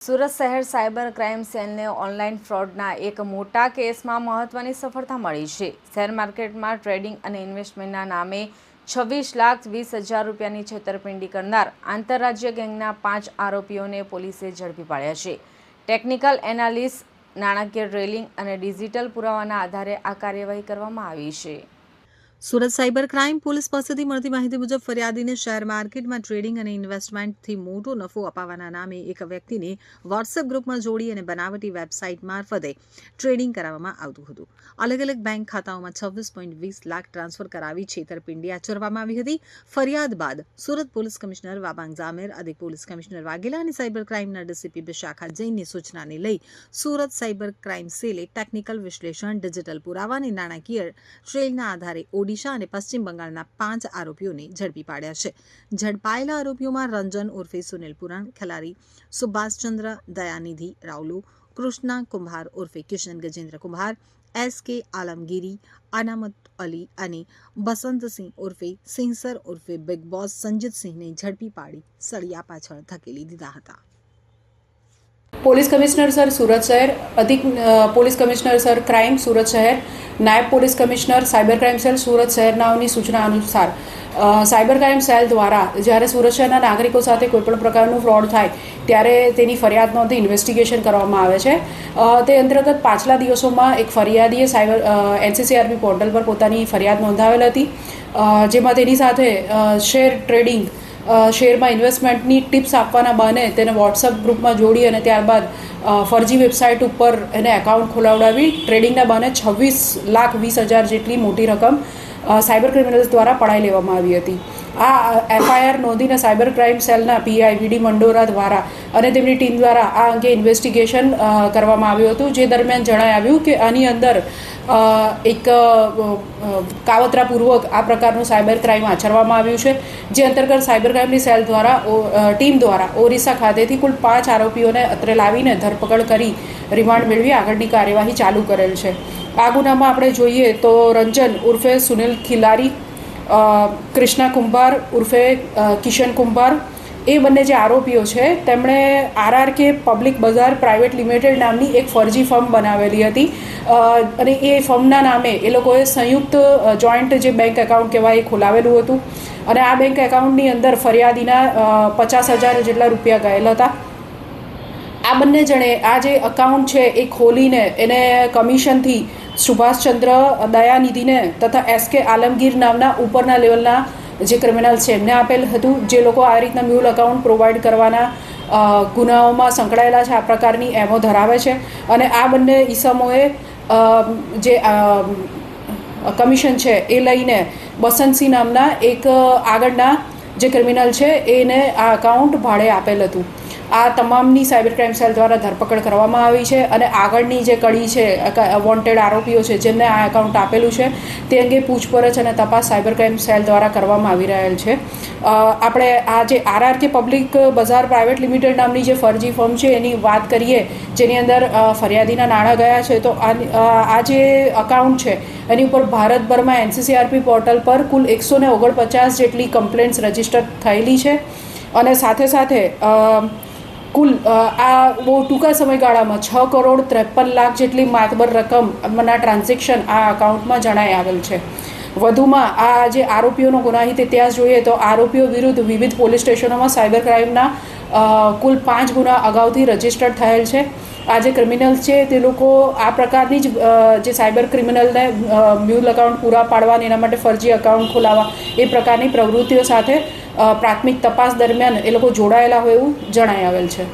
સુરત શહેર cyber crime સેલને online ફ્રોડના એક મોટા કેસમાં મહત્વની સફળતા મળી છે। શેર માર્કેટમાં ટ્રેડિંગ અને ઇન્વેસ્ટમેન્ટના નામે 26,20,000 રૂપિયાની છેતરપિંડી કરનાર આંતરરાજ્ય ગેંગના 5 આરોપીઓને પોલીસે ઝડપી પાડ્યા છે। ટેકનિકલ એનાલિસિસ, નાણાકીય ટ્રેલિંગ અને ડિજિટલ પુરાવાના આધારે આ કાર્યવાહી કરવામાં આવી છે। સુરત સાયબર ક્રાઇમ પોલીસ પાસેથી મળતી માહિતી મુજબ ફરિયાદીને શેર માર્કેટમાં ટ્રેડિંગ અને ઇન્વેસ્ટમેન્ટથી મોટો નફો અપાવવાના નામે એક વ્યક્તિને વોટ્સએપ ગ્રુપમાં જોડી અને બનાવટી વેબસાઇટ મારફતે ટ્રેડિંગ કરાવવામાં આવતું હતું। અલગ અલગ બેંક ખાતાઓમાં 26.20 લાખ ટ્રાન્સફર કરાવી છેતરપિંડી આચરવામાં આવી હતી। ફરિયાદ બાદ સુરત પોલીસ કમિશનર વાબાંગ ઝામેર, અધિક પોલીસ કમિશનર વાઘેલા અને સાયબર ક્રાઇમના ડીસીપી વિશાખા જૈનની સૂચનાને લઈ સુરત સાયબર ક્રાઇમ સેલે ટેકનિકલ વિશ્લેષણ, ડિજિટલ પુરાવા અને નાણાકીય ટ્રેલના આધારે ઓડિશા અને પશ્ચિમ બંગાળના 5 આરોપીઓને ઝડપી પાડ્યા છે। ઝડપાયેલા આરોપીઓમાં રંજન ઉર્ફે સુનિલ પુરાણ, ખલારી સુભાષચંદ્ર દયાનિધિ રાવલુ, કૃષ્ણા કુંભાર ઉર્ફે કિશન ગજેન્દ્ર કુંભાર, SK આલમગીરી, અનામત અલી અને બસંતસિંહ ઉર્ફે સિંસર ઉર્ફે બિગ બોસ સંજીતસિંહને ઝડપી પાડી સળિયા પાછળ ધકેલી દીધા હતા। પોલીસ કમિશનર સર સુરત શહેર, અધિક police commissioner sir crime Surat શહેર, નાયબ police commissioner cyber crime cell Surat શહેરનાઓની સૂચના અનુસાર સાયબર ક્રાઇમ સેલ દ્વારા જ્યારે સુરત શહેરના નાગરિકો સાથે કોઈપણ પ્રકારનું ફ્રોડ થાય ત્યારે તેની ફરિયાદ નોંધી ઇન્વેસ્ટિગેશન કરવામાં આવે છે। તે અંતર્ગત પાછલા દિવસોમાં એક ફરિયાદીએ NCCRP પોર્ટલ પર પોતાની ફરિયાદ નોંધાવેલ હતી, જેમાં તેની સાથે શેર ટ્રેડિંગ, શેરમાં ઇન્વેસ્ટમેન્ટની ટિપ્સ આપવાના બહાને તેને વોટ્સઅપ ગ્રુપમાં જોડી અને ત્યારબાદ ફરજી વેબસાઇટ ઉપર એને એકાઉન્ટ ખોલાવડાવી ટ્રેડિંગના બહાને 26,20,000 જેટલી મોટી રકમ સાયબર ક્રિમિનલ્સ દ્વારા પડાવી લેવામાં આવી હતી। આ FIR નોંધીને સાયબર ક્રાઇમ સેલના PI VD મંડોરા દ્વારા અને તેમની ટીમ દ્વારા આ અંગે ઇન્વેસ્ટિગેશન કરવામાં આવ્યું હતું, જે દરમિયાન જણાવ્યું કે આની અંદર એક કાવતરાપૂર્વક આ પ્રકારનું સાયબર ક્રાઇમ આચરવામાં આવ્યું છે, જે અંતર્ગત સાયબર ક્રાઇમની સેલ દ્વારા ટીમ દ્વારા ઓરિસ્સા ખાતેથી કુલ 5 આરોપીઓને અત્રે લાવીને ધરપકડ કરી રિમાન્ડ મેળવી આગળની કાર્યવાહી ચાલુ કરેલ છે। આ ગુનામાં આપણે જોઈએ તો રંજન ઉર્ફે સુનિલ ખિલારી, કૃષ્ણા કુંભાર ઉર્ફે કિશન કુંભાર, એ બંને જે આરોપીઓ છે તેમણે RRK પબ્લિક બજાર પ્રાઇવેટ લિમિટેડ નામની એક ફરજી ફર્મ બનાવેલી હતી અને એ ફર્મના નામે એ લોકોએ સંયુક્ત જોઈન્ટ જે બેંક એકાઉન્ટ કહેવાય એ ખોલાવેલું હતું અને આ બેંક એકાઉન્ટની અંદર ફરિયાદીના 50,000 જેટલા રૂપિયા ગયેલા હતા। આ બંને જણે આ જે અકાઉન્ટ છે એ ખોલીને એને કમિશનથી સુભાષચંદ્ર દયાનિધિને તથા SK આલમગીર નામના ઉપરના લેવલના જે ક્રિમિનલ છે એમને આપેલ હતું, જે લોકો આ રીતના મ્યુલ અકાઉન્ટ પ્રોવાઈડ કરવાના ગુનાઓમાં સંકળાયેલા છે, આ પ્રકારની એમો ધરાવે છે અને આ બંને ઈસમોએ જે કમિશન છે એ લઈને બસંતસિંહ નામના એક આગળના જે ક્રિમિનલ છે એને આ અકાઉન્ટ ભાડે આપેલ હતું। આ તમામની સાયબર ક્રાઇમ સેલ દ્વારા ધરપકડ કરવામાં આવી છે અને આગળની જે કડી છે વોન્ટેડ આરોપીઓ છે જેમને આ એકાઉન્ટ આપેલું છે તે અંગે પૂછપરછ અને તપાસ સાયબર ક્રાઇમ સેલ દ્વારા કરવામાં આવી રહેલ છે। આપણે આ જે RRK પબ્લિક બજાર પ્રાઇવેટ લિમિટેડ નામની જે ફરજી ફર્મ છે એની વાત કરીએ, જેની અંદર ફરિયાદીના નાણાં ગયા છે, તો આ જે અકાઉન્ટ છે એની ઉપર ભારતભરમાં NCCRP પોર્ટલ પર કુલ 149 જેટલી કમ્પ્લેન્ટ્સ રજીસ્ટર થયેલી છે અને સાથે સાથે કુલ આ બહુ ટૂંકા સમયગાળામાં 6,53,00,000 જેટલી માતબર રકમના ટ્રાન્ઝેક્શન આ અકાઉન્ટમાં જણાઈ આવેલ છે। વધુમાં આ જે આરોપીઓનો ગુનાહિત ઇતિહાસ જોઈએ તો આરોપીઓ વિરુદ્ધ વિવિધ પોલીસ સ્ટેશનોમાં સાયબર ક્રાઇમના કુલ 5 ગુના અગાઉથી રજીસ્ટર્ડ થયેલ છે। આ જે ક્રિમિનલ્સ છે તે લોકો આ પ્રકારની જ જે સાયબર ક્રિમિનલને મ્યુલ અકાઉન્ટ પૂરા પાડવા અને એના માટે ફરજી અકાઉન્ટ ખોલાવવા એ પ્રકારની પ્રવૃત્તિઓ સાથે પ્રાથમિક તપાસ દરમિયાન એ લોકો જોડાયેલા હોય એવું જણાઈ આવેલ છે।